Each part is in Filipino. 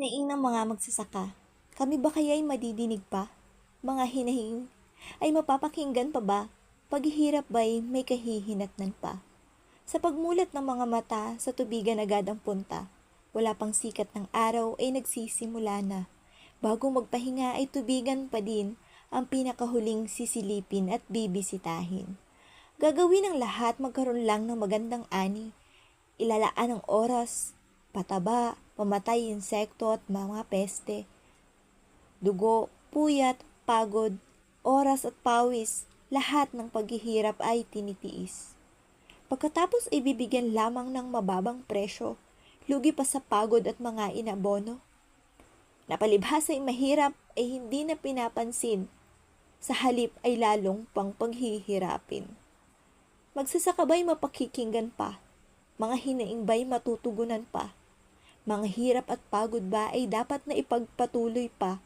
Hinaing ng mga magsasaka, kami ba kaya'y madidinig pa? Mga hinaing, ay mapapakinggan pa ba? Paghihirap ba'y may kahihinatnan pa? Sa pagmulat ng mga mata, sa tubigan agad ang punta. Wala pang sikat ng araw ay nagsisimula na. Bago magpahinga ay tubigan pa din ang pinakahuling sisilipin at bibisitahin. Gagawin ang lahat magkaroon lang ng magandang ani. Ilalaan ang oras, pataba, pamatay insekto at mga peste. Dugo, puyat, pagod, oras at pawis, lahat ng paghihirap ay tinitiis. Pagkatapos ay bibigyan lamang ng mababang presyo, lugi pa sa pagod at mga inabono. Napalibhas ay mahirap ay hindi na pinapansin, sa halip ay lalong pang paghihirapin. Magsasaka ba'y mapakikinggan pa? Mga hinaing ba'y matutugunan pa? Mga hirap at pagod ba ay dapat na ipagpatuloy pa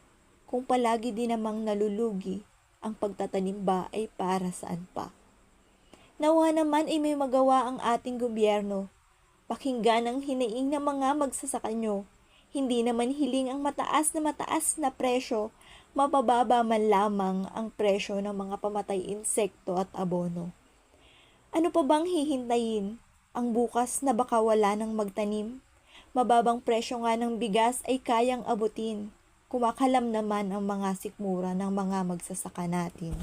kung palagi din namang nalulugi, ang pagtatanim ba ay para saan pa? Nawa naman ay may magawa ang ating gobyerno. Pakinggan ang hinaing ng mga magsasaka nyo. Hindi naman hiling ang mataas na presyo, mapababa man lamang ang presyo ng mga pamatay insekto at abono. Ano pa bang hihintayin? Ang bukas na baka wala nang magtanim? Mababang presyo nga ng bigas ay kayang abutin. Kumakalam naman ang mga sikmura ng mga magsasaka natin.